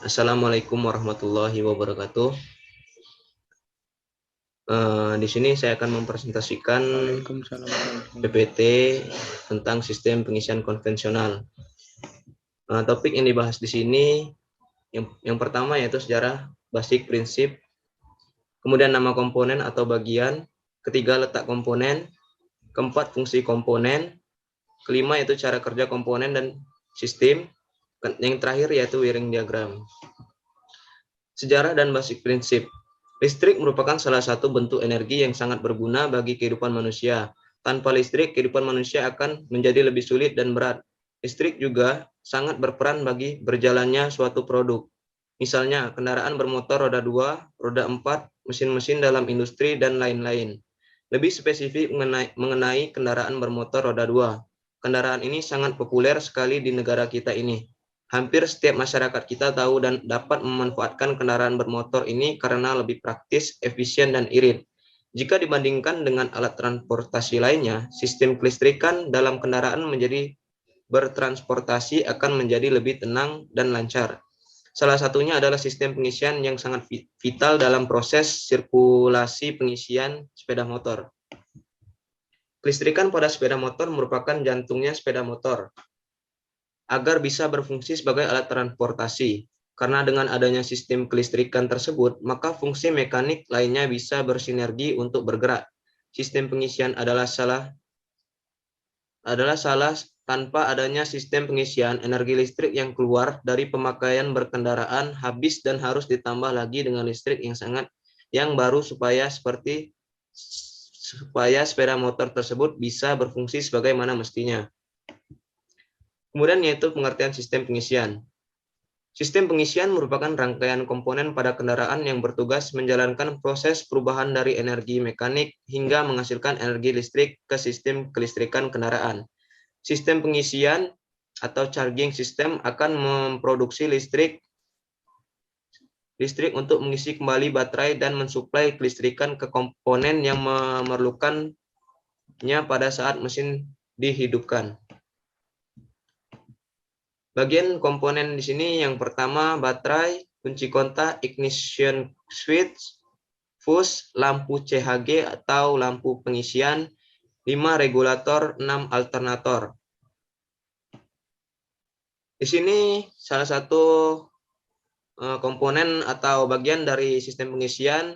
Assalamualaikum warahmatullahi wabarakatuh. Di sini saya akan mempresentasikan Waalaikumsalam warahmatullahi PPT tentang sistem pengisian konvensional. Topik yang dibahas di sini yang pertama yaitu sejarah, basic, prinsip, kemudian nama komponen atau bagian, ketiga letak komponen, keempat fungsi komponen, kelima yaitu cara kerja komponen dan sistem, yang terakhir yaitu wiring diagram. Sejarah dan basic prinsip. Listrik merupakan salah satu bentuk energi yang sangat berguna bagi kehidupan manusia. Tanpa listrik, kehidupan manusia akan menjadi lebih sulit dan berat. Listrik juga sangat berperan bagi berjalannya suatu produk. Misalnya, kendaraan bermotor roda 2, roda 4, mesin-mesin dalam industri, dan lain-lain. Lebih spesifik mengenai kendaraan bermotor roda 2. Kendaraan ini sangat populer sekali di negara kita ini. Hampir setiap masyarakat kita tahu dan dapat memanfaatkan kendaraan bermotor ini karena lebih praktis, efisien, dan irit. Jika dibandingkan dengan alat transportasi lainnya, sistem kelistrikan dalam kendaraan menjadi bertransportasi akan menjadi lebih tenang dan lancar. Salah satunya adalah sistem pengisian yang sangat vital dalam proses sirkulasi pengisian sepeda motor. Kelistrikan pada sepeda motor merupakan jantungnya sepeda motor agar bisa berfungsi sebagai alat transportasi. Karena dengan adanya sistem kelistrikan tersebut, maka fungsi mekanik lainnya bisa bersinergi untuk bergerak. Sistem pengisian adalah salah tanpa adanya sistem pengisian, energi listrik yang keluar dari pemakaian berkendaraan habis dan harus ditambah lagi dengan listrik yang baru supaya sepeda motor tersebut bisa berfungsi sebagaimana mestinya. Kemudian yaitu pengertian sistem pengisian. Sistem pengisian merupakan rangkaian komponen pada kendaraan yang bertugas menjalankan proses perubahan dari energi mekanik hingga menghasilkan energi listrik ke sistem kelistrikan kendaraan. Sistem pengisian atau charging system akan memproduksi listrik untuk mengisi kembali baterai dan mensuplai kelistrikan ke komponen yang memerlukannya pada saat mesin dihidupkan. Bagian komponen di sini yang pertama baterai, kunci kontak, ignition switch, fuse, lampu CHG atau lampu pengisian, 5 regulator, 6 alternator. Di sini salah satu komponen atau bagian dari sistem pengisian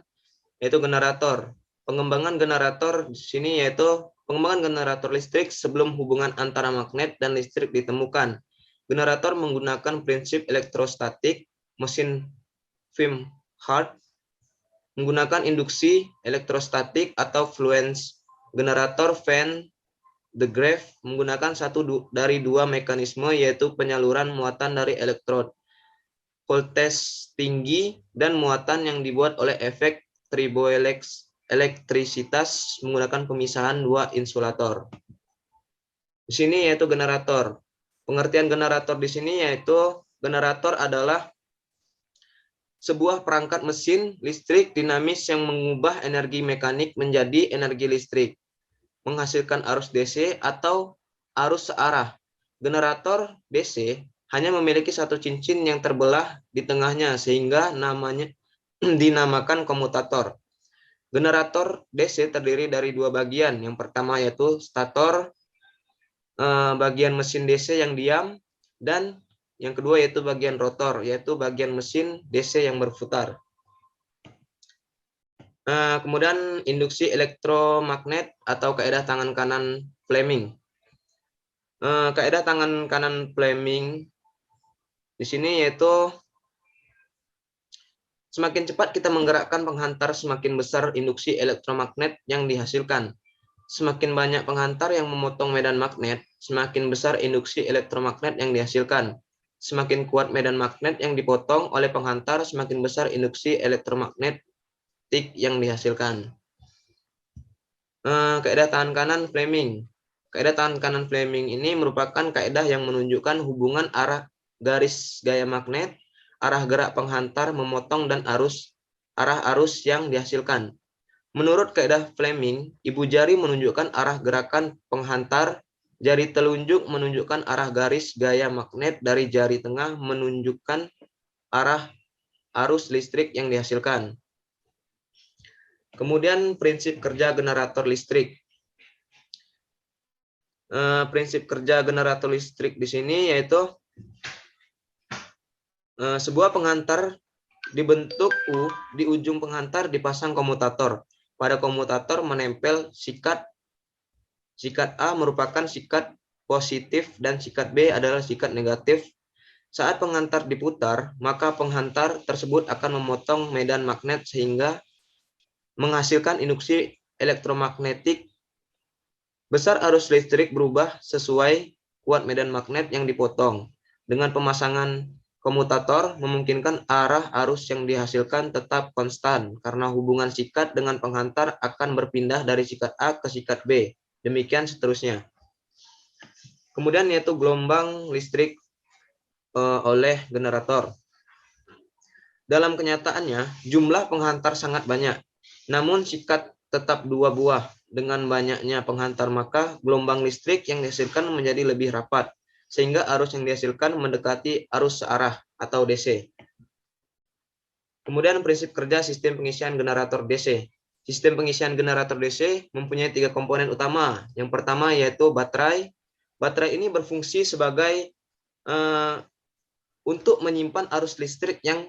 yaitu generator. Pengembangan generator di sini yaitu pengembangan generator listrik sebelum hubungan antara magnet dan listrik ditemukan. Generator menggunakan prinsip elektrostatik, mesin Firm-Hart, menggunakan induksi elektrostatik atau fluence. Generator Van de Graaff menggunakan satu dari dua mekanisme yaitu penyaluran muatan dari elektrod, voltage tinggi, dan muatan yang dibuat oleh efek triboelektrisitas menggunakan pemisahan dua insulator. Di sini yaitu generator. Pengertian generator di sini yaitu generator adalah sebuah perangkat mesin listrik dinamis yang mengubah energi mekanik menjadi energi listrik, menghasilkan arus DC atau arus searah. Generator DC hanya memiliki satu cincin yang terbelah di tengahnya sehingga namanya dinamakan komutator. Generator DC terdiri dari dua bagian. Yang pertama yaitu stator, bagian mesin DC yang diam, dan yang kedua yaitu bagian rotor, yaitu bagian mesin DC yang berputar. Kemudian induksi elektromagnet atau kaidah tangan kanan Fleming. Kaidah tangan kanan Fleming di sini yaitu semakin cepat kita menggerakkan penghantar, semakin besar induksi elektromagnet yang dihasilkan. Semakin banyak penghantar yang memotong medan magnet, semakin besar induksi elektromagnet yang dihasilkan. Semakin kuat medan magnet yang dipotong oleh penghantar, semakin besar induksi elektromagnetik yang dihasilkan. Kaidah tangan kanan Fleming. Kaidah tangan kanan Fleming ini merupakan kaidah yang menunjukkan hubungan arah garis gaya magnet, arah gerak penghantar memotong, dan arah arus yang dihasilkan. Menurut kaidah Fleming, ibu jari menunjukkan arah gerakan penghantar, jari telunjuk menunjukkan arah garis gaya magnet, dari jari tengah menunjukkan arah arus listrik yang dihasilkan. Kemudian prinsip kerja generator listrik. Prinsip kerja generator listrik di sini yaitu sebuah penghantar dibentuk U, di ujung penghantar dipasang komutator. Pada komutator menempel sikat. Sikat A merupakan sikat positif dan sikat B adalah sikat negatif. Saat penghantar diputar, maka penghantar tersebut akan memotong medan magnet sehingga menghasilkan induksi elektromagnetik. Besar arus listrik berubah sesuai kuat medan magnet yang dipotong. Dengan pemasangan komutator memungkinkan arah arus yang dihasilkan tetap konstan karena hubungan sikat dengan penghantar akan berpindah dari sikat A ke sikat B. Demikian seterusnya. Kemudian yaitu gelombang listrik oleh generator. Dalam kenyataannya, jumlah penghantar sangat banyak. Namun sikat tetap 2 buah. Dengan banyaknya penghantar, maka gelombang listrik yang dihasilkan menjadi lebih rapat, sehingga arus yang dihasilkan mendekati arus searah atau DC. Kemudian prinsip kerja sistem pengisian generator DC. Sistem pengisian generator DC mempunyai 3 komponen utama. Yang pertama yaitu baterai. Baterai ini berfungsi sebagai untuk menyimpan arus listrik dan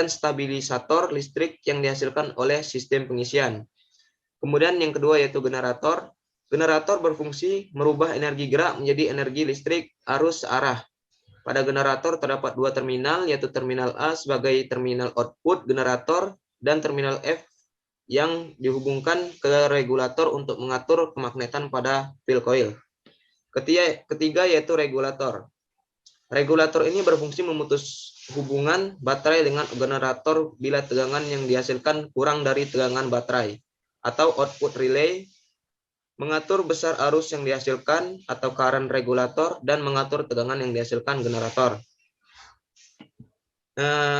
stabilisator listrik yang dihasilkan oleh sistem pengisian. Kemudian yang kedua yaitu generator. Generator berfungsi merubah energi gerak menjadi energi listrik arus searah. Pada generator terdapat 2 terminal, yaitu terminal A sebagai terminal output generator dan terminal F yang dihubungkan ke regulator untuk mengatur kemagnetan pada field coil. Ketiga yaitu regulator. Regulator ini berfungsi memutus hubungan baterai dengan generator bila tegangan yang dihasilkan kurang dari tegangan baterai, atau output relay, mengatur besar arus yang dihasilkan atau current regulator, dan mengatur tegangan yang dihasilkan generator.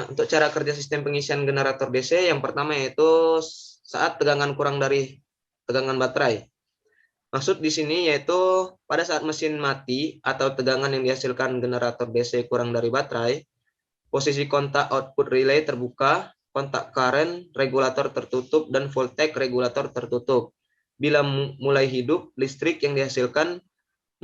Untuk cara kerja sistem pengisian generator DC, yang pertama yaitu saat tegangan kurang dari tegangan baterai. Maksud di sini yaitu pada saat mesin mati atau tegangan yang dihasilkan generator DC kurang dari baterai, posisi kontak output relay terbuka, kontak current regulator tertutup, dan voltage regulator tertutup. Bila mulai hidup, listrik yang dihasilkan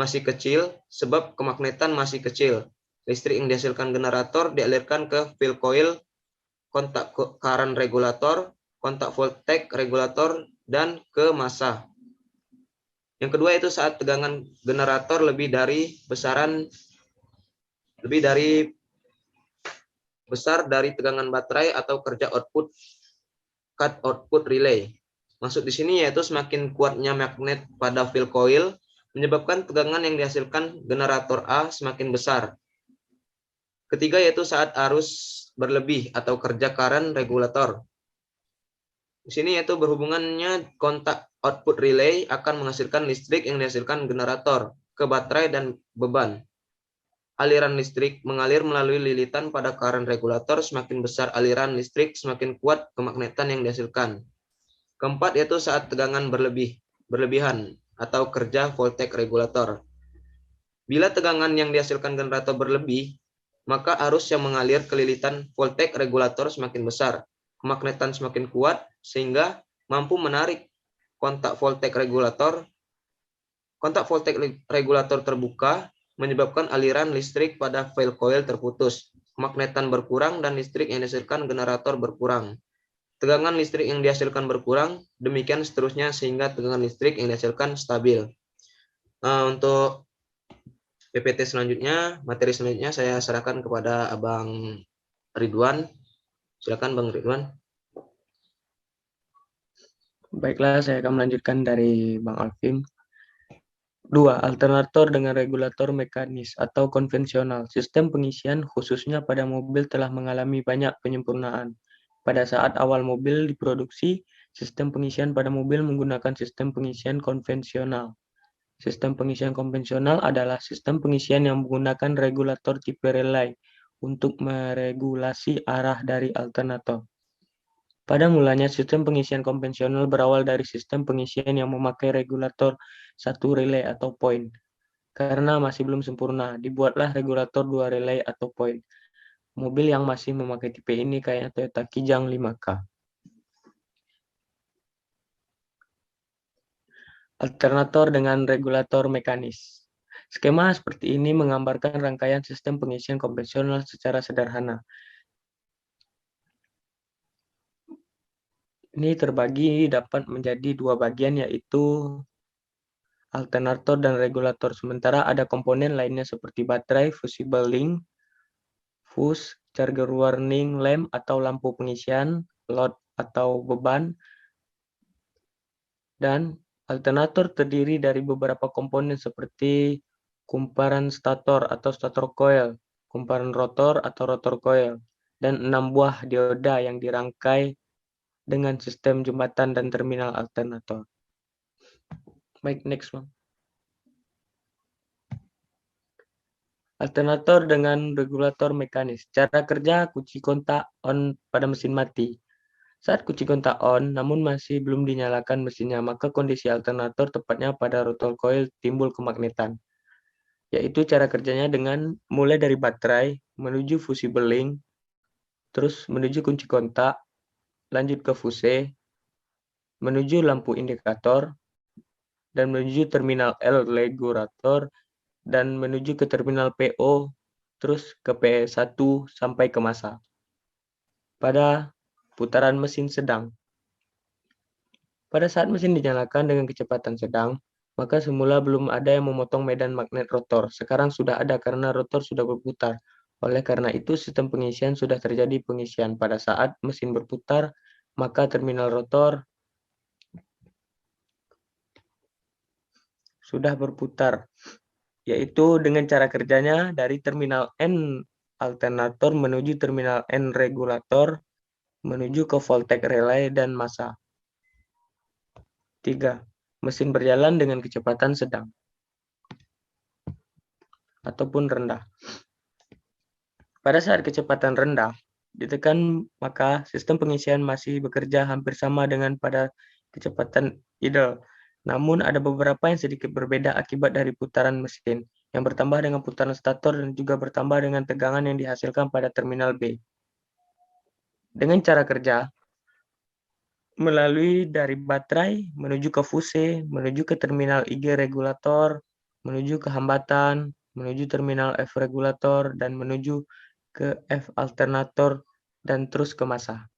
masih kecil sebab kemagnetan masih kecil. Listrik yang dihasilkan generator dialirkan ke field coil, kontak current regulator, kontak voltage regulator, dan ke massa. Yang kedua itu saat tegangan generator lebih dari besar dari tegangan baterai atau kerja output cut output relay. Maksud di sini yaitu semakin kuatnya magnet pada field coil menyebabkan tegangan yang dihasilkan generator A semakin besar. Ketiga yaitu saat arus berlebih atau kerja current regulator. Di sini yaitu berhubungannya kontak output relay akan menghasilkan listrik yang dihasilkan generator ke baterai dan beban. Aliran listrik mengalir melalui lilitan pada current regulator, semakin besar aliran listrik, semakin kuat kemagnetan yang dihasilkan. Keempat yaitu saat tegangan berlebihan atau kerja voltage regulator. Bila tegangan yang dihasilkan generator berlebih, maka arus yang mengalir ke lilitan voltage regulator semakin besar. Kemagnetan semakin kuat sehingga mampu menarik kontak voltage regulator. Kontak voltage regulator terbuka menyebabkan aliran listrik pada field coil terputus. Kemagnetan berkurang dan listrik yang dihasilkan generator berkurang. Tegangan listrik yang dihasilkan berkurang, demikian seterusnya sehingga tegangan listrik yang dihasilkan stabil. Untuk PPT selanjutnya, materi selanjutnya saya serahkan kepada Abang Ridwan. Silakan Bang Ridwan. Baiklah, saya akan melanjutkan dari Bang Alvin. 2. Alternator dengan regulator mekanis atau konvensional. Sistem pengisian khususnya pada mobil telah mengalami banyak penyempurnaan. Pada saat awal mobil diproduksi, sistem pengisian pada mobil menggunakan sistem pengisian konvensional. Sistem pengisian konvensional adalah sistem pengisian yang menggunakan regulator tipe relay untuk meregulasi arah dari alternator. Pada mulanya, sistem pengisian konvensional berawal dari sistem pengisian yang memakai regulator satu relay atau point. Karena masih belum sempurna, dibuatlah regulator 2 relay atau point. mobil yang masih memakai tipe ini kayak Toyota Kijang 5K. Alternator dengan regulator mekanis. Skema seperti ini menggambarkan rangkaian sistem pengisian konvensional secara sederhana. Ini terbagi dapat menjadi dua bagian, yaitu alternator dan regulator. Sementara ada komponen lainnya seperti baterai, fusible link, fuse, charger warning lamp atau lampu pengisian, load atau beban, dan alternator terdiri dari beberapa komponen seperti kumparan stator atau stator coil, kumparan rotor atau rotor coil, dan 6 buah dioda yang dirangkai dengan sistem jembatan dan terminal alternator. Baik, next one. Alternator dengan regulator mekanis. Cara kerja kunci kontak on pada mesin mati. Saat kunci kontak on, namun masih belum dinyalakan mesinnya, maka kondisi alternator tepatnya pada rotor coil timbul kemagnetan. Yaitu cara kerjanya dengan mulai dari baterai, menuju fusible link, terus menuju kunci kontak, lanjut ke fuse, menuju lampu indikator, dan menuju terminal L regulator, dan menuju ke terminal PO, terus ke P1 sampai ke massa. Pada putaran mesin sedang. Pada saat mesin dinyalakan dengan kecepatan sedang, maka semula belum ada yang memotong medan magnet rotor. Sekarang sudah ada karena rotor sudah berputar. Oleh karena itu, sistem pengisian sudah terjadi pengisian. Pada saat mesin berputar, maka terminal rotor sudah berputar, yaitu dengan cara kerjanya dari terminal N alternator menuju terminal N regulator, menuju ke voltage relay dan massa. 3. Mesin berjalan dengan kecepatan sedang ataupun rendah. Pada saat kecepatan rendah ditekan, maka sistem pengisian masih bekerja hampir sama dengan pada kecepatan idle. Namun ada beberapa yang sedikit berbeda akibat dari putaran mesin yang bertambah dengan putaran stator dan juga bertambah dengan tegangan yang dihasilkan pada terminal B. Dengan cara kerja melalui dari baterai menuju ke fuse, menuju ke terminal IG regulator, menuju ke hambatan, menuju terminal F regulator, dan menuju ke F alternator, dan terus ke massa.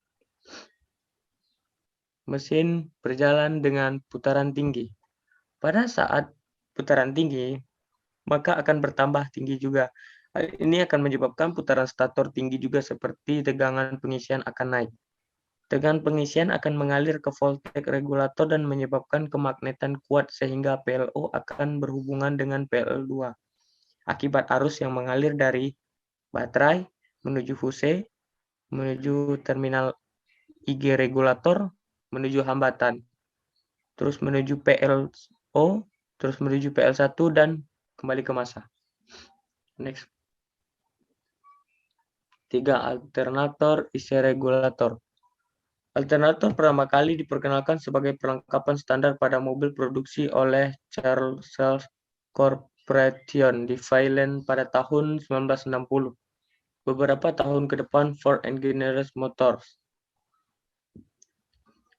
Mesin berjalan dengan putaran tinggi. Pada saat putaran tinggi, maka akan bertambah tinggi juga. Hal ini akan menyebabkan putaran stator tinggi juga seperti tegangan pengisian akan naik. Tegangan pengisian akan mengalir ke voltage regulator dan menyebabkan kemagnetan kuat sehingga PLO akan berhubungan dengan PL2 akibat arus yang mengalir dari baterai menuju fuse, menuju terminal IG regulator, menuju hambatan, terus menuju PLO, terus menuju PL1 dan kembali ke massa. Next. 3. Alternator isi regulator. Alternator pertama kali diperkenalkan sebagai perlengkapan standar pada mobil produksi oleh Charles Corporation di Valley pada tahun 1960. Beberapa tahun ke depan, Ford and General Motors.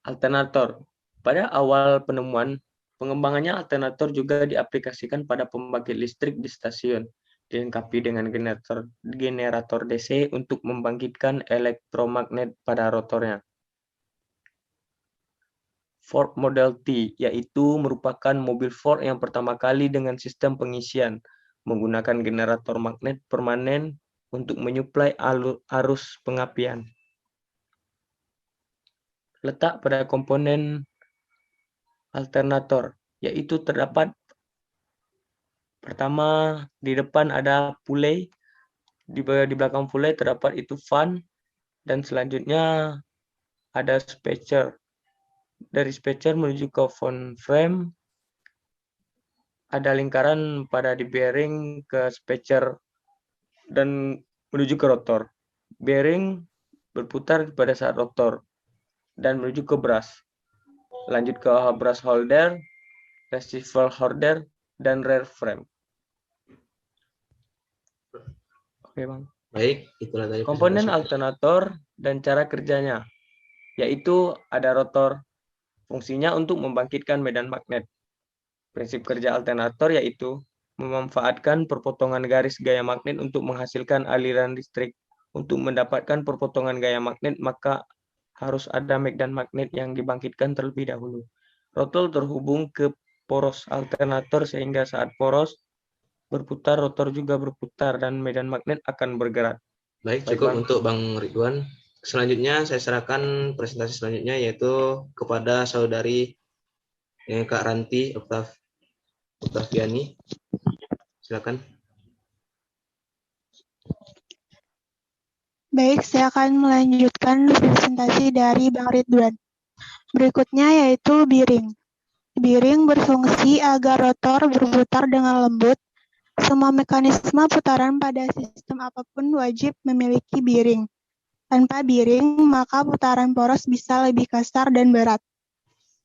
Alternator. Pada awal penemuan, pengembangannya alternator juga diaplikasikan pada pembangkit listrik di stasiun, dilengkapi dengan generator DC untuk membangkitkan elektromagnet pada rotornya. Ford Model T, yaitu merupakan mobil Ford yang pertama kali dengan sistem pengisian, menggunakan generator magnet permanen untuk menyuplai arus pengapian. Letak pada komponen alternator, yaitu terdapat pertama di depan ada pulley, di belakang pulley terdapat itu fan, dan selanjutnya ada spacer. Dari spacer menuju ke frame, ada lingkaran pada di bearing ke spacer dan menuju ke rotor. Bearing berputar pada saat rotor dan menuju ke brush. Lanjut ke brush holder, receiver holder, dan rear frame. Oke, Bang. Baik, itulah tadi Komponen presentasi. alternator dan cara kerjanya, yaitu ada rotor, fungsinya untuk membangkitkan medan magnet. Prinsip kerja alternator yaitu memanfaatkan perpotongan garis gaya magnet untuk menghasilkan aliran listrik. Untuk mendapatkan perpotongan gaya magnet, maka harus ada medan magnet yang dibangkitkan terlebih dahulu. Rotor terhubung ke poros alternator sehingga saat poros berputar, rotor juga berputar dan medan magnet akan bergerak. Baik, Baik, cukup Bang. untuk Bang Ridwan. Selanjutnya saya serahkan presentasi selanjutnya yaitu kepada saudari Kak Ranti Oktaviani. Silakan. Baik, saya akan melanjutkan presentasi dari Bang Ridwan. Berikutnya yaitu bearing. Bearing berfungsi agar rotor berputar dengan lembut. Semua mekanisme putaran pada sistem apapun wajib memiliki bearing. Tanpa bearing, maka putaran poros bisa lebih kasar dan berat.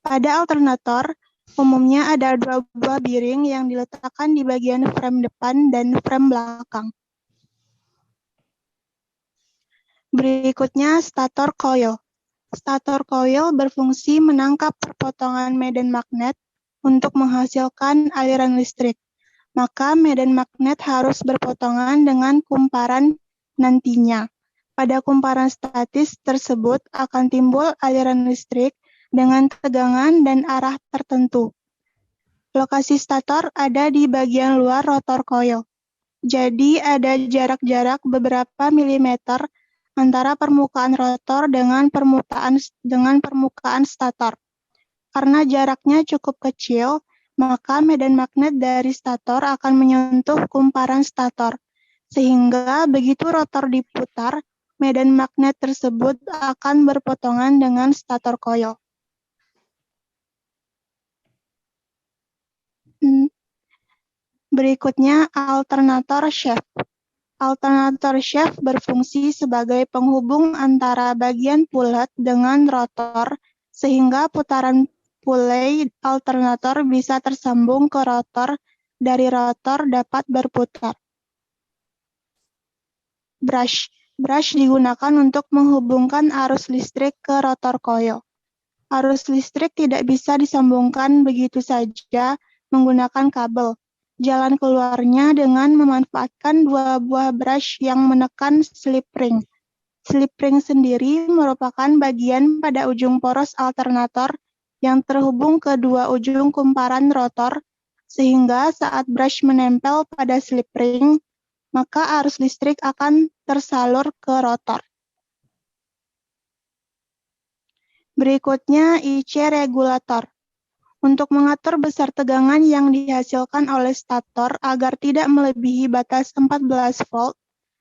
Pada alternator, umumnya ada dua buah bearing yang diletakkan di bagian frame depan dan frame belakang. Berikutnya stator coil. Stator coil berfungsi menangkap perpotongan medan magnet untuk menghasilkan aliran listrik. Maka medan magnet harus berpotongan dengan kumparan nantinya. Pada kumparan statis tersebut akan timbul aliran listrik dengan tegangan dan arah tertentu. Lokasi stator ada di bagian luar rotor coil. Jadi ada jarak-jarak beberapa milimeter antara permukaan rotor dengan permukaan stator. Karena jaraknya cukup kecil, maka medan magnet dari stator akan menyentuh kumparan stator. Sehingga begitu rotor diputar, medan magnet tersebut akan berpotongan dengan stator coil. Berikutnya alternator shaft. Alternator shaft berfungsi sebagai penghubung antara bagian pulet dengan rotor, sehingga putaran pulley alternator bisa tersambung ke rotor, dari rotor dapat berputar. Brush. Brush digunakan untuk menghubungkan arus listrik ke rotor coil. Arus listrik tidak bisa disambungkan begitu saja menggunakan kabel. Jalan keluarnya dengan memanfaatkan dua buah brush yang menekan slip ring. Slip ring sendiri merupakan bagian pada ujung poros alternator yang terhubung ke dua ujung kumparan rotor, sehingga saat brush menempel pada slip ring, maka arus listrik akan tersalur ke rotor. Berikutnya IC regulator. Untuk mengatur besar tegangan yang dihasilkan oleh stator agar tidak melebihi batas 14 volt,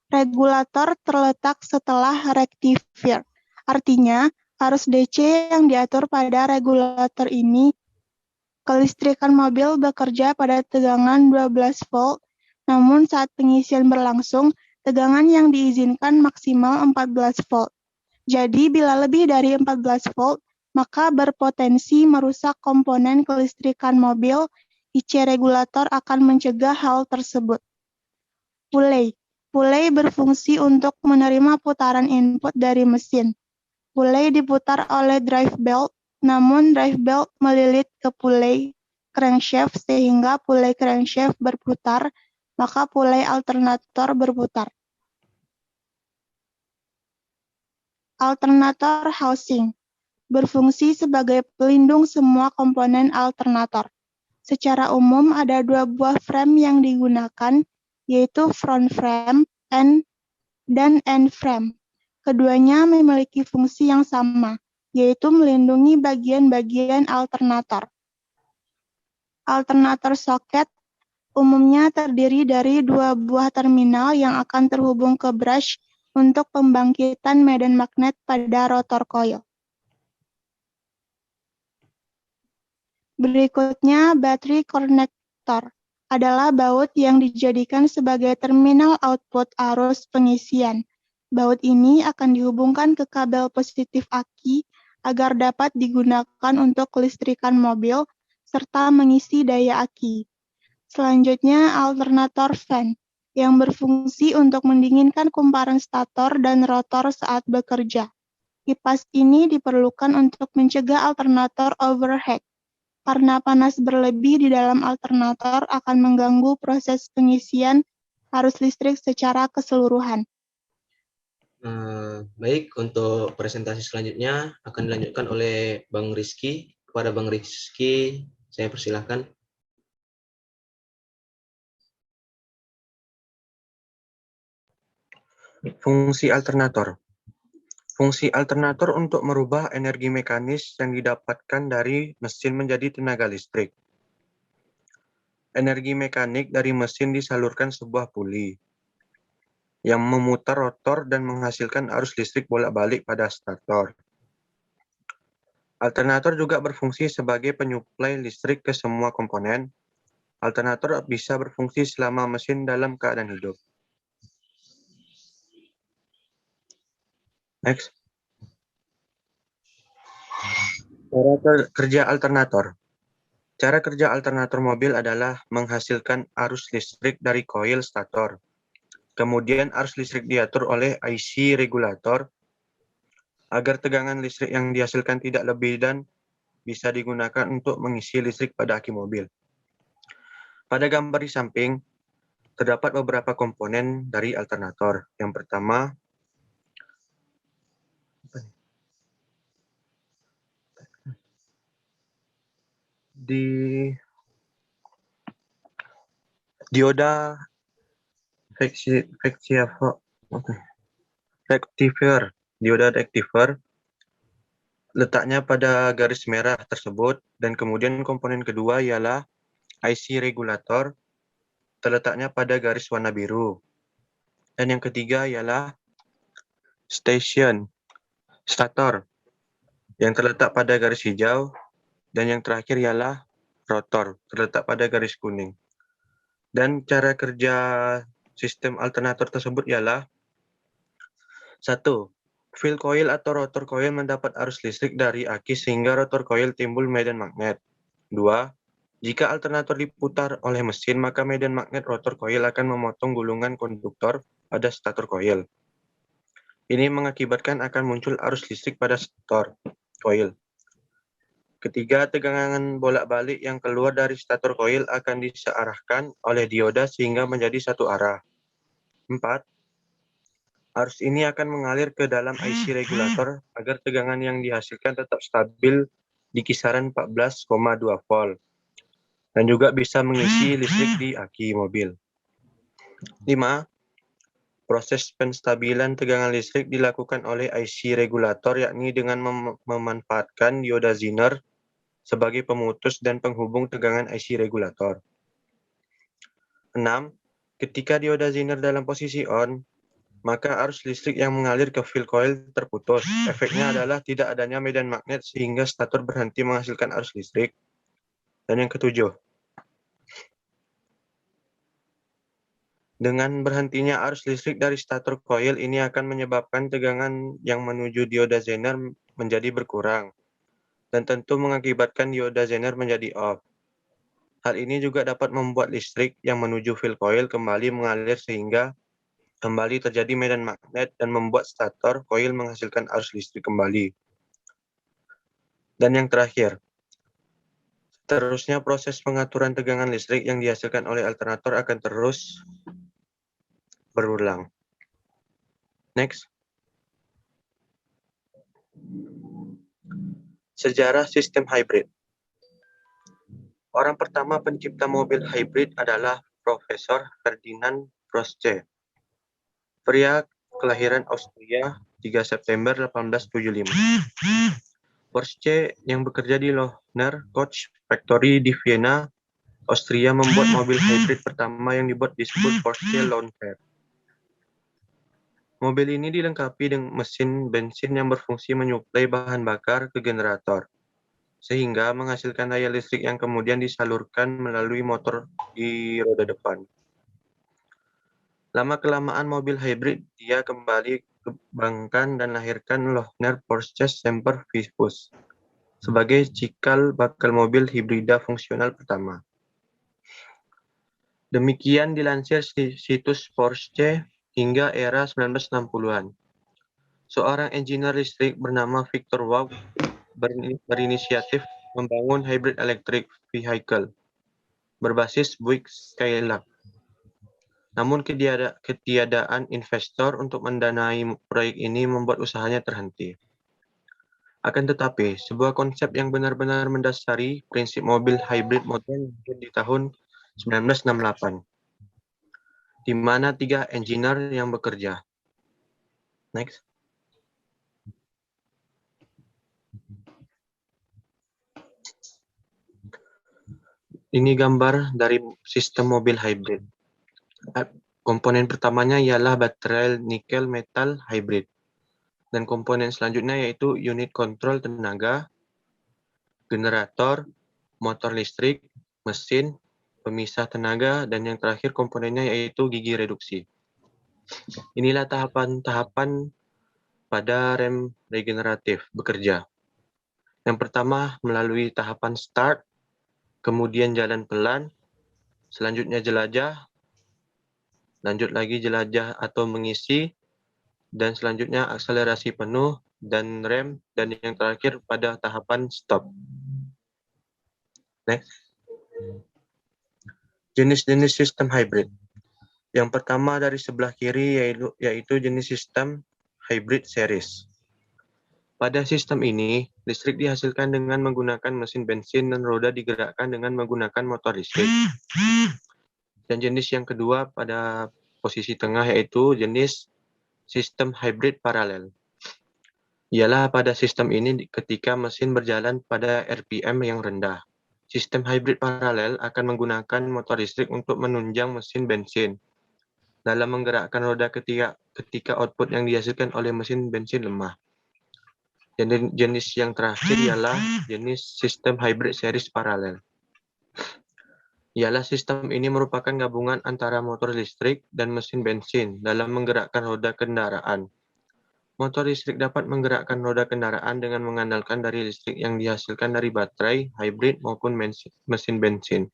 regulator terletak setelah rectifier. Artinya, arus DC yang diatur pada regulator ini, kelistrikan mobil bekerja pada tegangan 12 volt, namun saat pengisian berlangsung, tegangan yang diizinkan maksimal 14 volt. Jadi, bila lebih dari 14 volt, maka berpotensi merusak komponen kelistrikan mobil. IC regulator akan mencegah hal tersebut. Pulley. Pulley berfungsi untuk menerima putaran input dari mesin. Pulley diputar oleh drive belt, namun drive belt melilit ke pulley crankshaft sehingga pulley crankshaft berputar, maka pulley alternator berputar. Alternator housing berfungsi sebagai pelindung semua komponen alternator. Secara umum ada dua buah frame yang digunakan, yaitu front frame dan end frame. Keduanya memiliki fungsi yang sama, yaitu melindungi bagian-bagian alternator. Alternator socket umumnya terdiri dari dua buah terminal yang akan terhubung ke brush untuk pembangkitan medan magnet pada rotor coil. Berikutnya, battery connector adalah baut yang dijadikan sebagai terminal output arus pengisian. Baut ini akan dihubungkan ke kabel positif aki agar dapat digunakan untuk kelistrikan mobil serta mengisi daya aki. Selanjutnya, alternator fan. yang berfungsi untuk mendinginkan kumparan stator dan rotor saat bekerja. Kipas ini diperlukan untuk mencegah alternator overheat, karena panas berlebih di dalam alternator akan mengganggu proses pengisian arus listrik secara keseluruhan. Baik, untuk presentasi selanjutnya akan dilanjutkan oleh Bang Rizky. Kepada Bang Rizky, saya persilahkan. Fungsi alternator. Fungsi alternator untuk merubah energi mekanis yang didapatkan dari mesin menjadi tenaga listrik. Energi mekanik dari mesin disalurkan sebuah puli yang memutar rotor dan menghasilkan arus listrik bolak-balik pada stator. Alternator juga berfungsi sebagai penyuplai listrik ke semua komponen. Alternator bisa berfungsi selama mesin dalam keadaan hidup. Next. Cara kerja alternator. Cara kerja alternator mobil adalah menghasilkan arus listrik dari koil stator. Kemudian arus listrik diatur oleh IC regulator agar tegangan listrik yang dihasilkan tidak lebih dan bisa digunakan untuk mengisi listrik pada aki mobil. Pada gambar di samping, terdapat beberapa komponen dari alternator. Yang pertama, dioda rectifier. Dioda rectifier letaknya pada garis merah tersebut, dan kemudian komponen kedua ialah IC regulator terletaknya pada garis warna biru. Dan yang ketiga ialah stator yang terletak pada garis hijau, dan yang terakhir ialah rotor terletak pada garis kuning. Dan cara kerja sistem alternator tersebut ialah 1. Field coil atau rotor coil mendapat arus listrik dari aki sehingga rotor coil timbul medan magnet. 2. Jika alternator diputar oleh mesin, maka medan magnet rotor coil akan memotong gulungan konduktor pada stator coil. Ini mengakibatkan akan muncul arus listrik pada stator coil. Ketiga, tegangan bolak-balik yang keluar dari stator coil akan disearahkan oleh dioda sehingga menjadi satu arah. 4. Arus ini akan mengalir ke dalam IC regulator agar tegangan yang dihasilkan tetap stabil di kisaran 14,2 volt dan juga bisa mengisi listrik di aki mobil. 5. Proses penstabilan tegangan listrik dilakukan oleh IC regulator, yakni dengan memanfaatkan dioda Zener sebagai pemutus dan penghubung tegangan IC regulator. 6. Ketika dioda Zener dalam posisi on, maka arus listrik yang mengalir ke field coil terputus. Efeknya adalah tidak adanya medan magnet sehingga stator berhenti menghasilkan arus listrik. Dan yang ketujuh, dengan berhentinya arus listrik dari stator coil, ini akan menyebabkan tegangan yang menuju dioda Zener menjadi berkurang, dan tentu mengakibatkan dioda Zener menjadi off. Hal ini juga dapat membuat listrik yang menuju field coil kembali mengalir sehingga kembali terjadi medan magnet dan membuat stator coil menghasilkan arus listrik kembali. Dan yang terakhir, seterusnya proses pengaturan tegangan listrik yang dihasilkan oleh alternator akan terus berulang. Next. Sejarah sistem hybrid. Orang pertama pencipta mobil hybrid adalah Profesor Ferdinand Porsche, pria kelahiran Austria 3 September 1875. Porsche yang bekerja di Lohner Coach Factory di Vienna, Austria, membuat mobil hybrid pertama yang dibuat disebut Porsche Lawnfare. Mobil ini dilengkapi dengan mesin bensin yang berfungsi menyuplai bahan bakar ke generator, sehingga menghasilkan daya listrik yang kemudian disalurkan melalui motor di roda depan. Lama-kelamaan mobil hybrid dia kembali kembangkan dan lahirkan Lohner Porsche Semper Vivus sebagai cikal bakal mobil hibrida fungsional pertama. Demikian dilansir situs Porsche hingga era 1960-an. Seorang engineer listrik bernama Victor Vaughn berinisiatif membangun hybrid electric vehicle berbasis Buick Skylark. Namun ketiadaan investor untuk mendanai proyek ini membuat usahanya terhenti. Akan tetapi, sebuah konsep yang benar-benar mendasari prinsip mobil hybrid modern di tahun 1968, di mana 3 engineer yang bekerja. Next. Ini gambar dari sistem mobil hybrid. Komponen pertamanya ialah baterai nikel metal hybrid. Dan komponen selanjutnya yaitu unit kontrol tenaga, generator, motor listrik, mesin, pemisah tenaga, dan yang terakhir komponennya yaitu gigi reduksi. Inilah tahapan-tahapan pada rem regeneratif bekerja. Yang pertama melalui tahapan start, kemudian jalan pelan, selanjutnya jelajah, lanjut lagi jelajah atau mengisi, dan selanjutnya akselerasi penuh, dan rem, dan yang terakhir pada tahapan stop. Next. Jenis-jenis sistem hybrid. Yang pertama dari sebelah kiri yaitu jenis sistem hybrid series. Pada sistem ini, listrik dihasilkan dengan menggunakan mesin bensin dan roda digerakkan dengan menggunakan motor listrik. Dan jenis yang kedua pada posisi tengah yaitu jenis sistem hybrid paralel. Ialah pada sistem ini ketika mesin berjalan pada RPM yang rendah. Sistem hybrid paralel akan menggunakan motor listrik untuk menunjang mesin bensin dalam menggerakkan roda ketika output yang dihasilkan oleh mesin bensin lemah. Dan jenis yang terakhir ialah jenis sistem hybrid series paralel. Ialah sistem ini merupakan gabungan antara motor listrik dan mesin bensin dalam menggerakkan roda kendaraan. Motor listrik dapat menggerakkan roda kendaraan dengan mengandalkan dari listrik yang dihasilkan dari baterai, hybrid, maupun mesin bensin.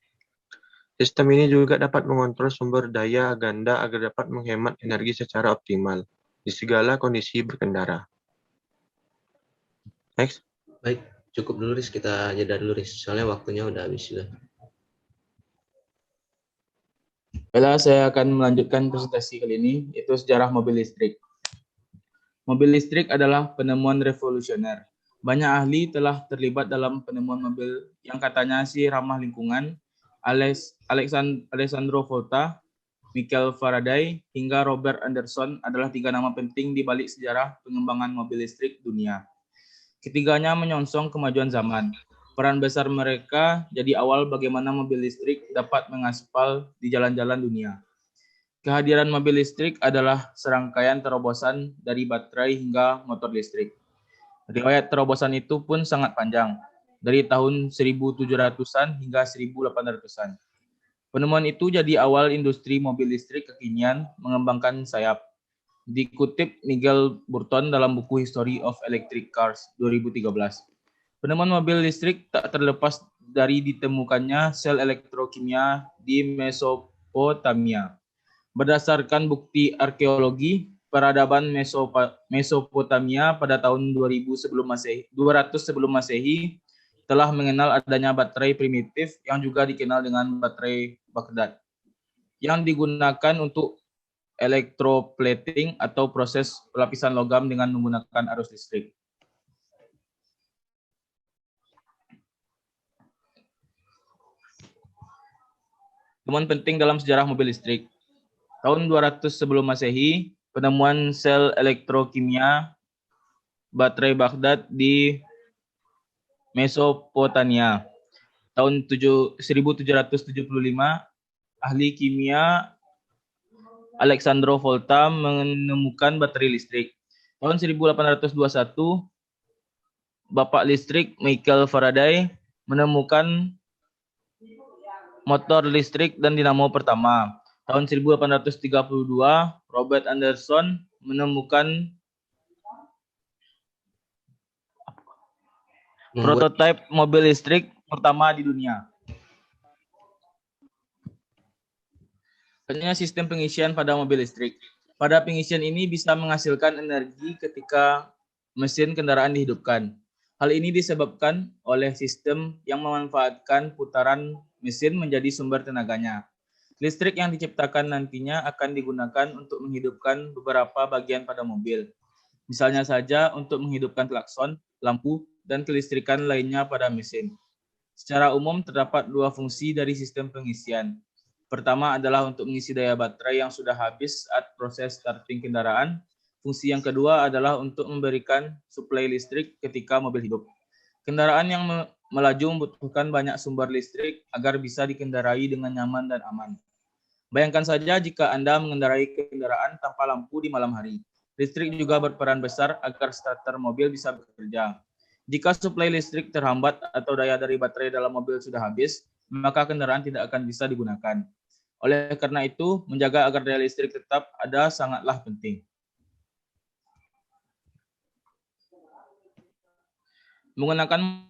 Sistem ini juga dapat mengontrol sumber daya ganda agar dapat menghemat energi secara optimal di segala kondisi berkendara. Next. Baik, cukup dulu Riz, kita jeda dulu Riz, soalnya waktunya udah habis sudah. Baiklah, saya akan melanjutkan presentasi kali ini, yaitu sejarah mobil listrik. Mobil listrik adalah penemuan revolusioner. Banyak ahli telah terlibat dalam penemuan mobil yang katanya sih ramah lingkungan. Alessandro Volta, Michael Faraday, hingga Robert Anderson adalah 3 nama penting di balik sejarah pengembangan mobil listrik dunia. Ketiganya menyongsong kemajuan zaman. Peran besar mereka jadi awal bagaimana mobil listrik dapat mengaspal di jalan-jalan dunia. Kehadiran mobil listrik adalah serangkaian terobosan dari baterai hingga motor listrik. Riwayat terobosan itu pun sangat panjang, dari tahun 1700-an hingga 1800-an. Penemuan itu jadi awal industri mobil listrik kekinian mengembangkan sayap. Dikutip Nigel Burton dalam buku History of Electric Cars 2013. Penemuan mobil listrik tak terlepas dari ditemukannya sel elektrokimia di Mesopotamia. Berdasarkan bukti arkeologi, peradaban Mesopotamia pada tahun 200 sebelum Masehi telah mengenal adanya baterai primitif yang juga dikenal dengan baterai Baghdad, yang digunakan untuk electroplating atau proses pelapisan logam dengan menggunakan arus listrik. Temuan penting dalam sejarah mobil listrik. Tahun 200 sebelum Masehi, penemuan sel elektrokimia baterai Baghdad di Mesopotamia. Tahun 1775, ahli kimia Alessandro Volta menemukan baterai listrik. Tahun 1821, Bapak listrik Michael Faraday menemukan motor listrik dan dinamo pertama. Tahun 1832, Robert Anderson menemukan prototipe mobil listrik pertama di dunia. Selanjutnya sistem pengisian pada mobil listrik. Pada pengisian ini bisa menghasilkan energi ketika mesin kendaraan dihidupkan. Hal ini disebabkan oleh sistem yang memanfaatkan putaran mesin menjadi sumber tenaganya. Listrik yang diciptakan nantinya akan digunakan untuk menghidupkan beberapa bagian pada mobil. Misalnya saja untuk menghidupkan klakson, lampu, dan kelistrikan lainnya pada mesin. Secara umum terdapat dua fungsi dari sistem pengisian. Pertama adalah untuk mengisi daya baterai yang sudah habis saat proses starting kendaraan. Fungsi yang kedua adalah untuk memberikan suplai listrik ketika mobil hidup. Kendaraan yang melaju membutuhkan banyak sumber listrik agar bisa dikendarai dengan nyaman dan aman. Bayangkan saja jika Anda mengendarai kendaraan tanpa lampu di malam hari. Listrik juga berperan besar agar starter mobil bisa bekerja. Jika suplai listrik terhambat atau daya dari baterai dalam mobil sudah habis, maka kendaraan tidak akan bisa digunakan. Oleh karena itu, menjaga agar daya listrik tetap ada sangatlah penting. Menggunakan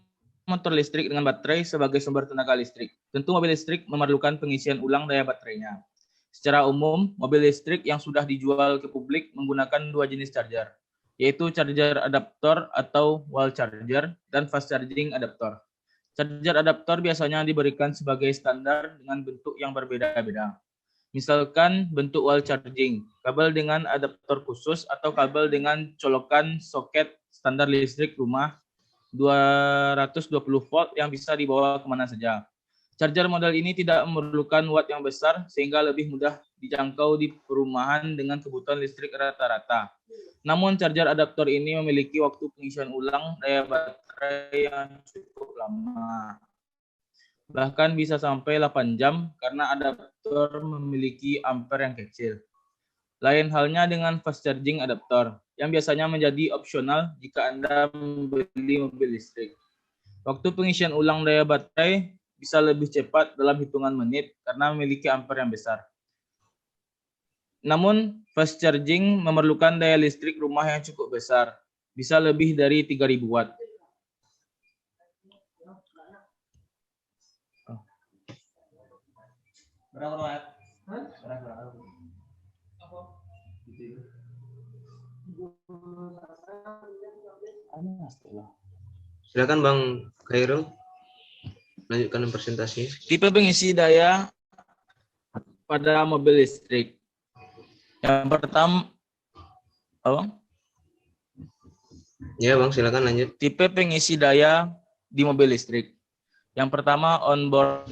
motor listrik dengan baterai sebagai sumber tenaga listrik. Tentu mobil listrik memerlukan pengisian ulang daya baterainya. Secara umum, mobil listrik yang sudah dijual ke publik menggunakan dua jenis charger, yaitu charger adaptor atau wall charger dan fast charging adaptor. Charger adaptor biasanya diberikan sebagai standar dengan bentuk yang berbeda-beda. Misalkan bentuk wall charging, kabel dengan adaptor khusus atau kabel dengan colokan soket standar listrik rumah 220 volt yang bisa dibawa kemana saja. Charger model ini tidak memerlukan watt yang besar sehingga lebih mudah dijangkau di perumahan dengan kebutuhan listrik rata-rata. Namun charger adaptor ini memiliki waktu pengisian ulang daya baterai yang cukup lama. Bahkan bisa sampai 8 jam karena adaptor memiliki ampere yang kecil. Lain halnya dengan fast charging adaptor yang biasanya menjadi opsional jika Anda membeli mobil listrik. Waktu pengisian ulang daya baterai bisa lebih cepat dalam hitungan menit karena memiliki ampere yang besar. Namun, fast charging memerlukan daya listrik rumah yang cukup besar, bisa lebih dari 3.000 watt. Silakan Bang Khairul, lanjutkan presentasi. Tipe pengisi daya pada mobil listrik. Yang pertama, Ya Bang, silakan lanjut. tipe pengisi daya di mobil listrik. Yang pertama, onboard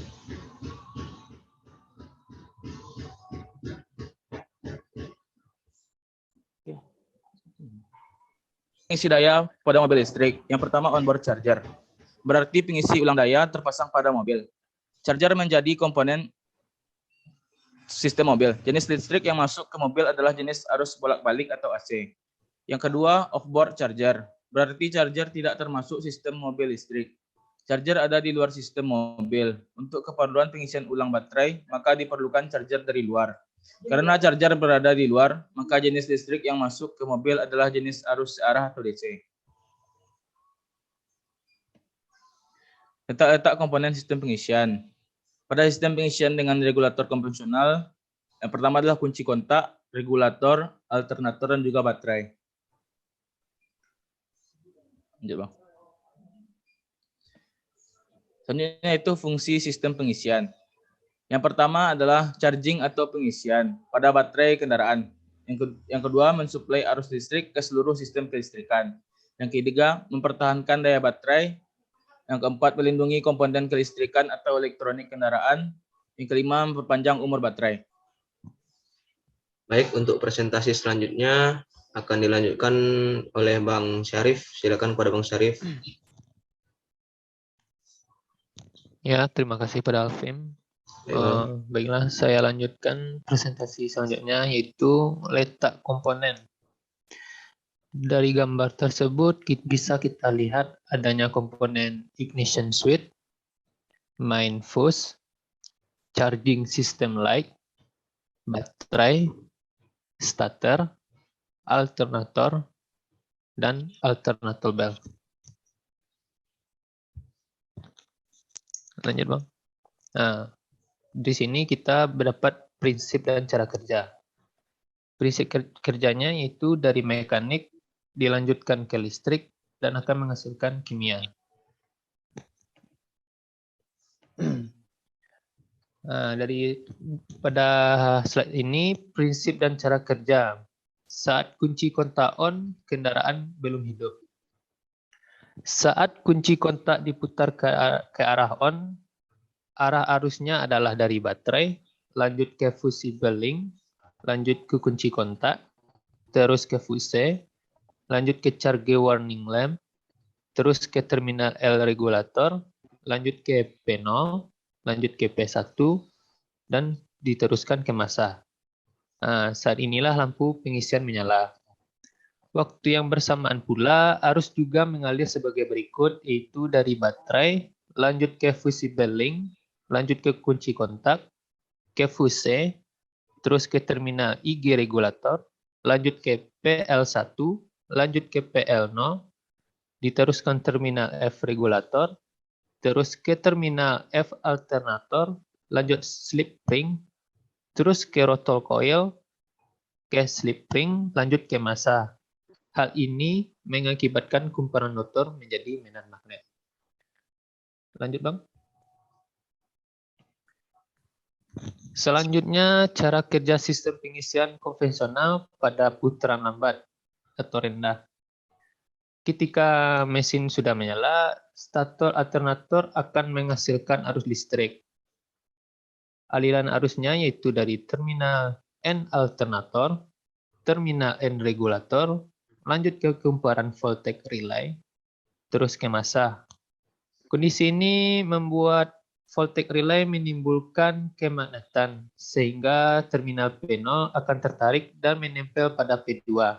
pengisi daya pada mobil listrik. Yang pertama, onboard charger. Berarti pengisi ulang daya terpasang pada mobil. Charger menjadi komponen sistem mobil. Jenis listrik yang masuk ke mobil adalah jenis arus bolak-balik atau AC. Yang kedua, off-board charger. Berarti charger tidak termasuk sistem mobil listrik. Charger ada di luar sistem mobil. Untuk keperluan pengisian ulang baterai, maka diperlukan charger dari luar. Karena charger berada di luar, maka jenis listrik yang masuk ke mobil adalah jenis arus searah atau DC. Letak-letak komponen sistem pengisian. Pada sistem pengisian dengan regulator konvensional, yang pertama adalah kunci kontak, regulator, alternator, dan juga baterai. Lanjut, Bang. Selanjutnya itu fungsi sistem pengisian. Yang pertama adalah charging atau pengisian pada baterai kendaraan. Yang kedua, mensuplai arus listrik ke seluruh sistem kelistrikan. Yang ketiga, mempertahankan daya baterai. Yang keempat, melindungi komponen kelistrikan atau elektronik kendaraan. Yang kelima, memperpanjang umur baterai. Baik, untuk presentasi selanjutnya akan dilanjutkan oleh Bang Syarif. Silakan kepada Bang Syarif. Ya, terima kasih pada Alvin. Baiklah, saya lanjutkan presentasi selanjutnya, yaitu letak komponen. Dari gambar tersebut bisa kita lihat adanya komponen ignition switch, main fuse, charging system light, baterai, starter, alternator, dan alternator belt. Lanjut, Bang. Nah, di sini kita dapat prinsip dan cara kerja. Prinsip kerjanya yaitu dari mekanik dilanjutkan ke listrik dan akan menghasilkan kimia. Nah, pada slide ini prinsip dan cara kerja. Saat kunci kontak on, kendaraan belum hidup. Saat kunci kontak diputar ke arah on, arah arusnya adalah dari baterai, lanjut ke fusible link, lanjut ke kunci kontak, terus ke fuse, lanjut ke charge warning lamp, terus ke terminal L regulator, lanjut ke P0, lanjut ke P1, dan diteruskan ke masa. Nah, saat inilah lampu pengisian menyala. Waktu yang bersamaan pula, arus juga mengalir sebagai berikut, yaitu dari baterai, lanjut ke fusible link, lanjut ke kunci kontak, ke fuse, terus ke terminal IG regulator, lanjut ke PL1, lanjut ke PL0, diteruskan terminal F regulator, terus ke terminal F alternator, lanjut slip ring, terus ke rotor coil, ke slip ring, lanjut ke massa. Hal ini mengakibatkan kumparan rotor menjadi medan magnet. Lanjut, Bang. Selanjutnya, cara kerja sistem pengisian konvensional pada putaran lambat atau rendah. Ketika mesin sudah menyala, stator alternator akan menghasilkan arus listrik. Aliran arusnya yaitu dari terminal N alternator, terminal N regulator, lanjut ke kumparan voltage relay, terus ke massa. Kondisi ini membuat voltage relay menimbulkan kemagnetan, sehingga terminal P0 akan tertarik dan menempel pada P2.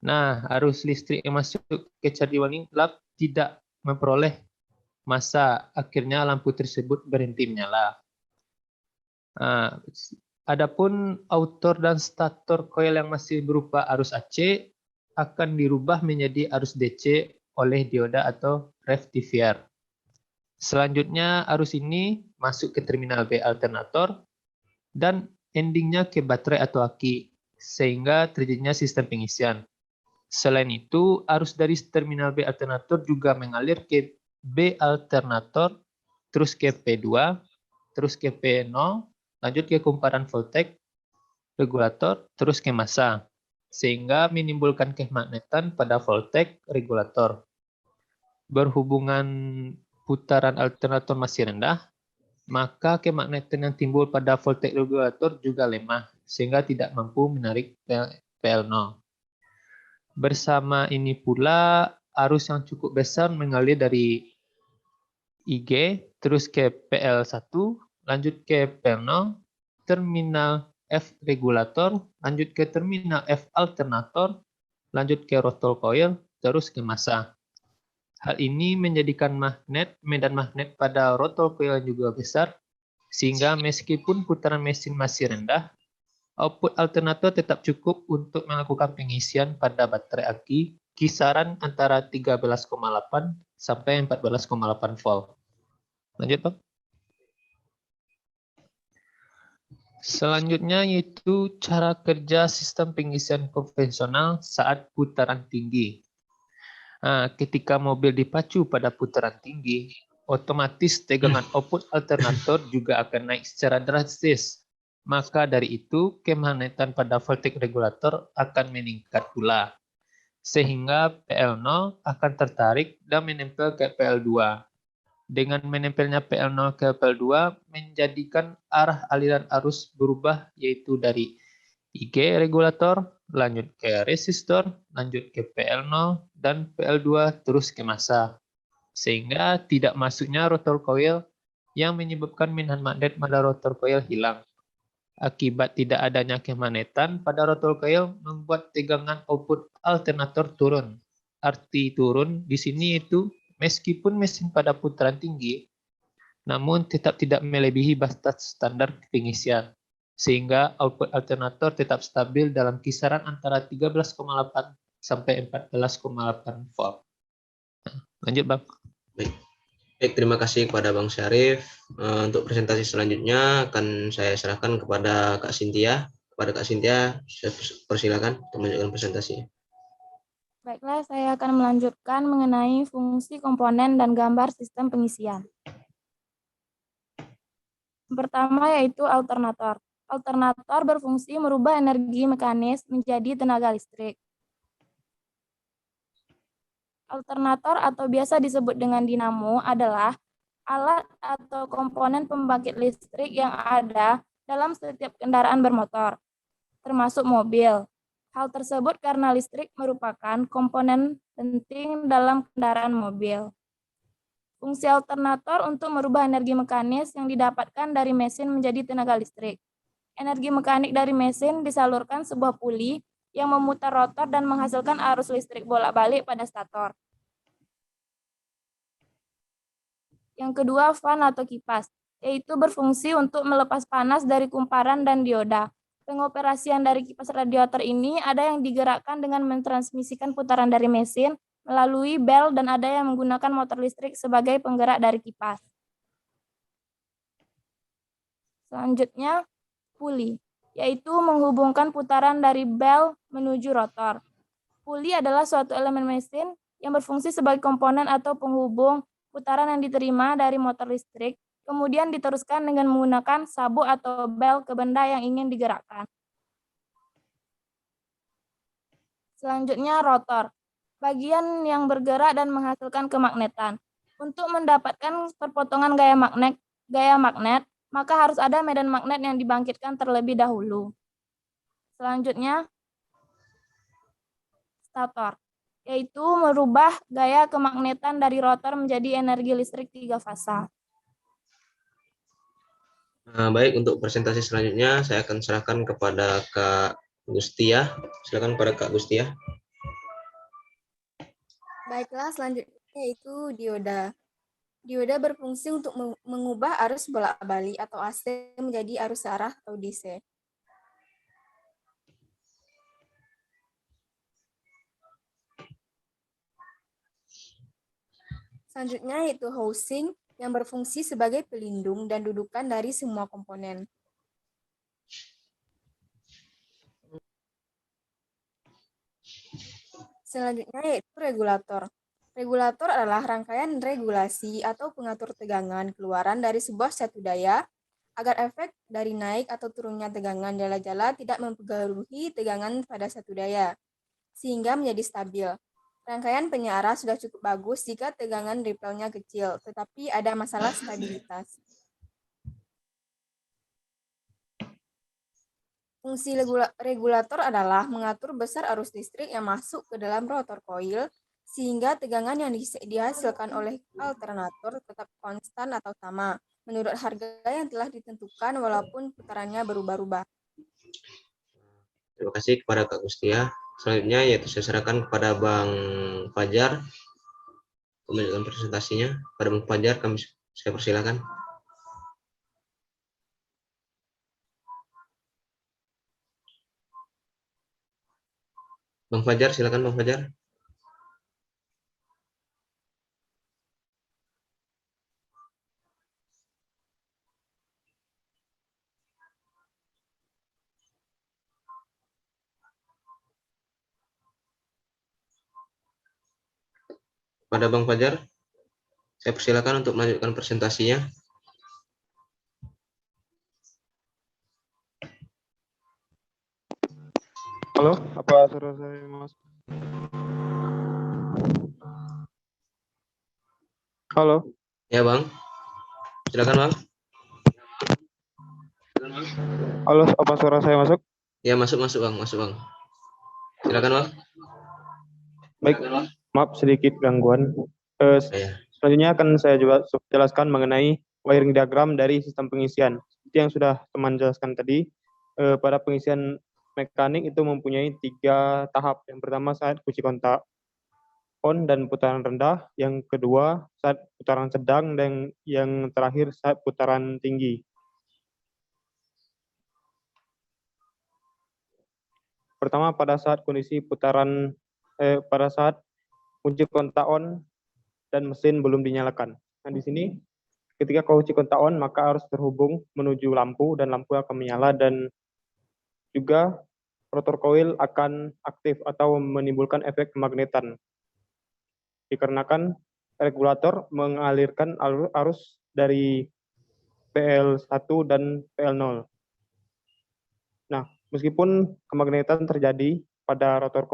Nah, arus listrik yang masuk ke charge warning lamp tidak memperoleh massa, akhirnya lampu tersebut berhenti menyala. Nah, adapun outer dan stator coil yang masih berupa arus AC akan dirubah menjadi arus DC oleh dioda atau rectifier. Selanjutnya, arus ini masuk ke terminal B alternator dan endingnya ke baterai atau aki, sehingga terjadinya sistem pengisian. Selain itu, arus dari terminal B alternator juga mengalir ke B alternator, terus ke P2, terus ke P0, lanjut ke kumparan voltage regulator, terus ke massa, sehingga menimbulkan kemagnetan pada voltage regulator. Berhubungan putaran alternator masih rendah, maka kemagnetan yang timbul pada voltage regulator juga lemah, sehingga tidak mampu menarik PL0. Bersama ini pula, arus yang cukup besar mengalir dari IG, terus ke PL1, lanjut ke PL0, terminal F regulator, lanjut ke terminal F alternator, lanjut ke rotor coil, terus ke massa. Hal ini menjadikan medan magnet pada rotor coil juga besar, sehingga meskipun putaran mesin masih rendah, output alternator tetap cukup untuk melakukan pengisian pada baterai aki kisaran antara 13,8 sampai 14,8 volt. Lanjut, Pak. Selanjutnya yaitu cara kerja sistem pengisian konvensional saat putaran tinggi. Nah, ketika mobil dipacu pada putaran tinggi, otomatis tegangan output alternator juga akan naik secara drastis. Maka dari itu, kemagnetan pada voltage regulator akan meningkat pula. Sehingga PL0 akan tertarik dan menempel ke PL2. Dengan menempelnya PL0 ke PL2, menjadikan arah aliran arus berubah, yaitu dari IG regulator, lanjut ke resistor, lanjut ke PL0, dan PL2 terus ke massa. Sehingga tidak masuknya rotor coil yang menyebabkan medan magnet pada rotor coil hilang. Akibat tidak adanya kemagnetan pada rotor coil membuat tegangan output alternator turun. Arti turun di sini itu meskipun mesin pada putaran tinggi, namun tetap tidak melebihi batas standar pengisian, sehingga output alternator tetap stabil dalam kisaran antara 13,8 sampai 14,8 volt. Lanjut, Bang. Baik. Baik, terima kasih kepada Bang Syarif. Untuk presentasi selanjutnya akan saya serahkan kepada Kak Cynthia. Kepada Kak Cynthia, saya persilakan untuk melanjutkan presentasi. Baiklah, saya akan melanjutkan mengenai fungsi komponen dan gambar sistem pengisian. Yang pertama yaitu alternator. Alternator berfungsi merubah energi mekanis menjadi tenaga listrik. Alternator atau biasa disebut dengan dinamo adalah alat atau komponen pembangkit listrik yang ada dalam setiap kendaraan bermotor, termasuk mobil. Hal tersebut karena listrik merupakan komponen penting dalam kendaraan mobil. Fungsi alternator untuk merubah energi mekanis yang didapatkan dari mesin menjadi tenaga listrik. Energi mekanik dari mesin disalurkan sebuah puli yang memutar rotor dan menghasilkan arus listrik bolak-balik pada stator. Yang kedua, fan atau kipas, yaitu berfungsi untuk melepas panas dari kumparan dan dioda. Pengoperasian dari kipas radiator ini ada yang digerakkan dengan mentransmisikan putaran dari mesin melalui bel dan ada yang menggunakan motor listrik sebagai penggerak dari kipas. Selanjutnya, puli, yaitu menghubungkan putaran dari bel menuju rotor. Puli adalah suatu elemen mesin yang berfungsi sebagai komponen atau penghubung putaran yang diterima dari motor listrik, kemudian diteruskan dengan menggunakan sabuk atau bel ke benda yang ingin digerakkan. Selanjutnya, rotor, bagian yang bergerak dan menghasilkan kemagnetan. Untuk mendapatkan perpotongan gaya magnet, maka harus ada medan magnet yang dibangkitkan terlebih dahulu. Selanjutnya, stator, yaitu merubah gaya kemagnetan dari rotor menjadi energi listrik 3 fasa. Baik, untuk presentasi selanjutnya saya akan serahkan kepada Kak Gustia. Silakan kepada Kak Gustia. Baiklah, selanjutnya yaitu dioda. Dioda berfungsi untuk mengubah arus bolak-balik atau AC menjadi arus searah atau DC. Selanjutnya yaitu housing yang berfungsi sebagai pelindung dan dudukan dari semua komponen. Selanjutnya yaitu regulator. Regulator adalah rangkaian regulasi atau pengatur tegangan keluaran dari sebuah satu daya agar efek dari naik atau turunnya tegangan jala-jala tidak mempengaruhi tegangan pada satu daya, sehingga menjadi stabil. Rangkaian penyearah sudah cukup bagus jika tegangan ripple-nya kecil, tetapi ada masalah stabilitas. Fungsi regulator adalah mengatur besar arus listrik yang masuk ke dalam rotor koil, sehingga tegangan yang dihasilkan oleh alternator tetap konstan atau sama, menurut harga yang telah ditentukan walaupun putarannya berubah-ubah. Terima kasih kepada Kak Gustia. Selanjutnya yaitu saya serahkan kepada Bang Fajar untuk melanjutkan presentasinya. Pada Bang Fajar, saya persilakan. Bang Fajar, silakan Bang Fajar. Pada Bang Fajar, saya persilakan untuk melanjutkan presentasinya. Halo, apa suara saya mas? Halo. Ya Bang, silakan Bang. Halo, apa suara saya masuk? Ya masuk Bang, silakan Bang. Baik, maaf sedikit gangguan. Selanjutnya akan saya juga jelaskan mengenai wiring diagram dari sistem pengisian. Seperti yang sudah teman jelaskan tadi, pada pengisian mekanik itu mempunyai 3 tahap. Yang pertama saat kunci kontak on dan putaran rendah, yang kedua saat putaran sedang, dan yang terakhir saat putaran tinggi. Pertama pada saat kondisi pada saat kunci kontak on dan mesin belum dinyalakan. Nah, di sini ketika kunci kontak on, maka harus terhubung menuju lampu dan lampu akan menyala, dan juga rotor coil akan aktif atau menimbulkan efek kemagnetan. Dikarenakan regulator mengalirkan arus dari PL1 dan PL0. Nah, meskipun kemagnetan terjadi pada rotor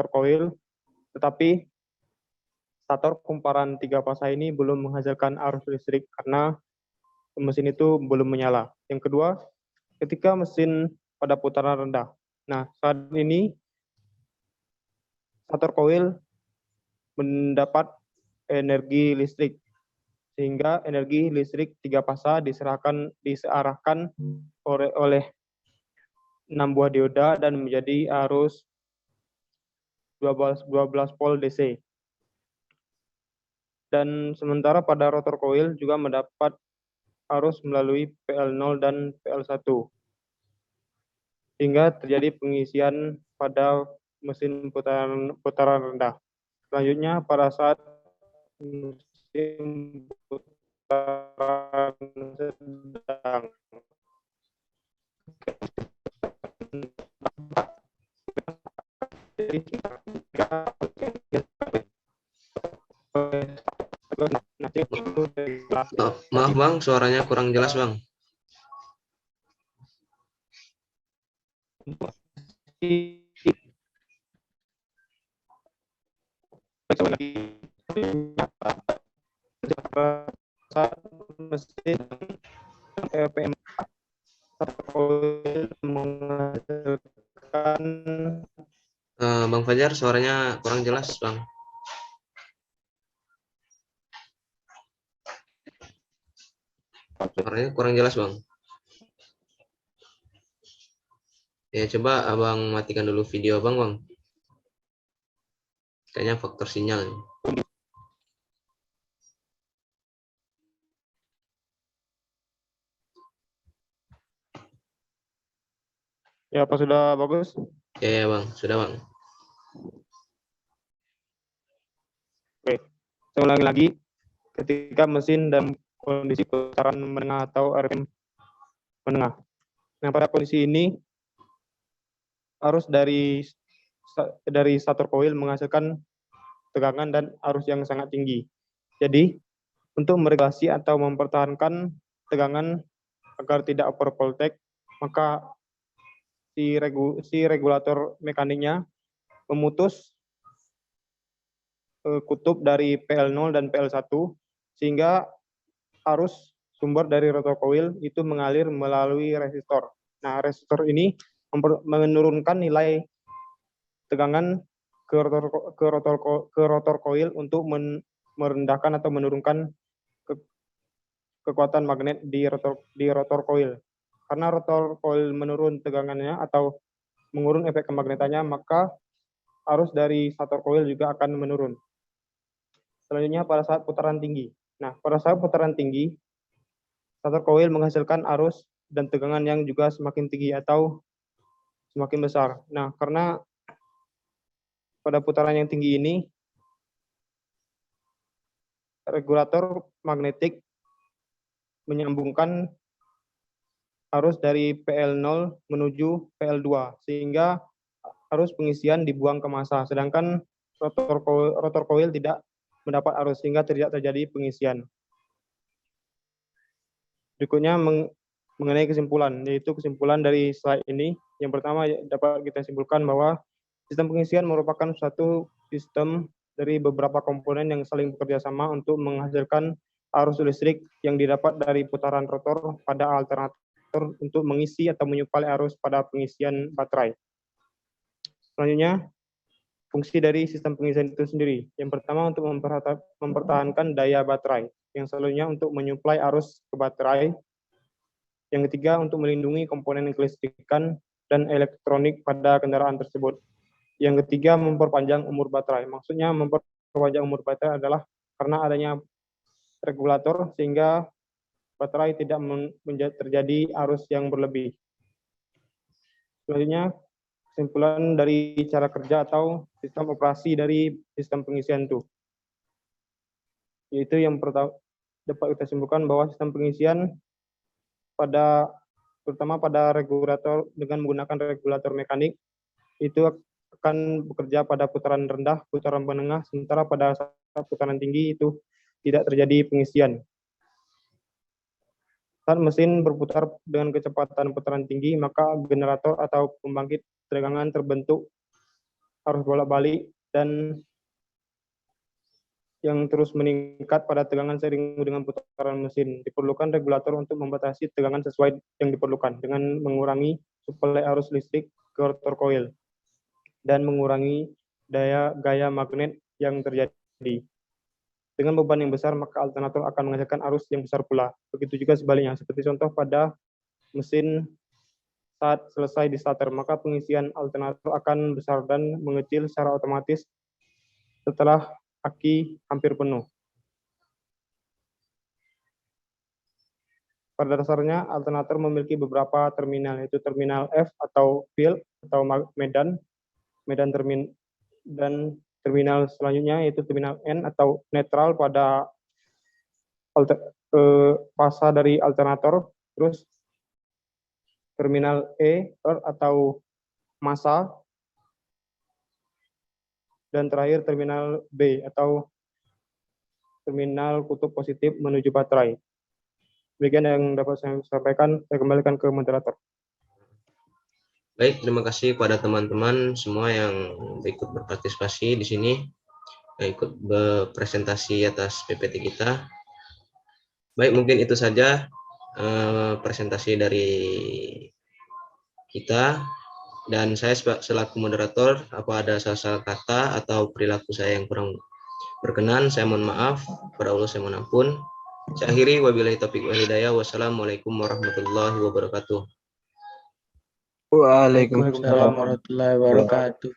coil, tetapi stator kumparan 3 fasa ini belum menghasilkan arus listrik karena mesin itu belum menyala. Yang kedua, ketika mesin pada putaran rendah. Nah, saat ini stator coil mendapat energi listrik, sehingga energi listrik 3 fasa disearahkan oleh 6 buah dioda dan menjadi arus 12 volt DC. Dan sementara pada rotor coil juga mendapat arus melalui PL0 dan PL1, sehingga terjadi pengisian pada mesin putaran rendah. Selanjutnya, pada saat mesin putaran sedang, Maaf Bang, suaranya kurang jelas Bang. mesin RPM menghasilkan Bang Fajar, suaranya kurang jelas Bang. Suaranya kurang jelas Bang. Ya, coba Abang matikan dulu video Abang Bang. Kayaknya faktor sinyal. Ya, apa sudah bagus? Ya Bang, sudah Bang. Oke, saya ulangi lagi. Ketika mesin dalam kondisi putaran menengah atau RPM menengah. Nah, pada kondisi ini arus dari stator coil menghasilkan tegangan dan arus yang sangat tinggi. Jadi, untuk meregulasi atau mempertahankan tegangan agar tidak overvoltage, maka si regulator mekaniknya memutus kutub dari PL0 dan PL1, sehingga arus sumber dari rotor coil itu mengalir melalui resistor. Nah, resistor ini menurunkan nilai tegangan ke rotor coil untuk merendahkan atau menurunkan kekuatan magnet di rotor coil. Karena rotor coil menurun tegangannya atau mengurung efek kemagnetannya, maka arus dari stator coil juga akan menurun. Selanjutnya pada saat putaran tinggi. Nah, pada saat putaran tinggi, stator coil menghasilkan arus dan tegangan yang juga semakin tinggi atau semakin besar. Nah, karena pada putaran yang tinggi ini, regulator magnetik menyambungkan arus dari PL0 menuju PL2, sehingga arus pengisian dibuang ke massa, sedangkan rotor coil tidak mendapat arus, sehingga tidak terjadi pengisian. Berikutnya mengenai kesimpulan, yaitu kesimpulan dari slide ini. Yang pertama dapat kita simpulkan bahwa sistem pengisian merupakan suatu sistem dari beberapa komponen yang saling bekerja sama untuk menghasilkan arus listrik yang didapat dari putaran rotor pada alternator untuk mengisi atau menyuplai arus pada pengisian baterai. Selanjutnya, fungsi dari sistem pengisian itu sendiri. Yang pertama untuk mempertahankan daya baterai. Yang selanjutnya untuk menyuplai arus ke baterai. Yang ketiga untuk melindungi komponen kelistrikan dan elektronik pada kendaraan tersebut. Yang ketiga memperpanjang umur baterai. Maksudnya memperpanjang umur baterai adalah karena adanya regulator sehingga baterai tidak terjadi arus yang berlebih. Selanjutnya kesimpulan dari cara kerja atau sistem operasi dari sistem pengisian itu. yaitu yang pertama dapat kita simpulkan bahwa sistem pengisian terutama pada regulator dengan menggunakan regulator mekanik itu akan bekerja pada putaran rendah, putaran menengah, sementara pada saat putaran tinggi itu tidak terjadi pengisian. Saat mesin berputar dengan kecepatan putaran tinggi, maka generator atau pembangkit tegangan terbentuk harus bolak-balik dan yang terus meningkat pada tegangan seiring dengan putaran mesin. Diperlukan regulator untuk membatasi tegangan sesuai yang diperlukan dengan mengurangi suplai arus listrik ke rotor coil dan mengurangi gaya magnet yang terjadi. Dengan beban yang besar, maka alternator akan menghasilkan arus yang besar pula. Begitu juga sebaliknya, seperti contoh pada mesin saat selesai di starter, maka pengisian alternator akan besar dan mengecil secara otomatis setelah aki hampir penuh. Pada dasarnya, alternator memiliki beberapa terminal, yaitu terminal F atau field atau medan terminal, dan terminal selanjutnya yaitu terminal N atau netral pada fasa dari alternator, terus terminal E atau massa, dan terakhir terminal B atau terminal kutub positif menuju baterai. Demikian yang dapat saya sampaikan, saya kembalikan ke moderator. Baik, terima kasih kepada teman-teman semua yang ikut berpartisipasi di sini, ikut berpresentasi atas PPT kita. Baik, mungkin itu saja presentasi dari kita. Dan saya selaku moderator, apa ada salah kata atau perilaku saya yang kurang berkenan, saya mohon maaf. Kepada Allah saya mohon ampun. Saya akhiri, wabillahi taufiq wal hidayah. Wassalamualaikum warahmatullahi wabarakatuh. Waalaikumsalam warahmatullahi wabarakatuh.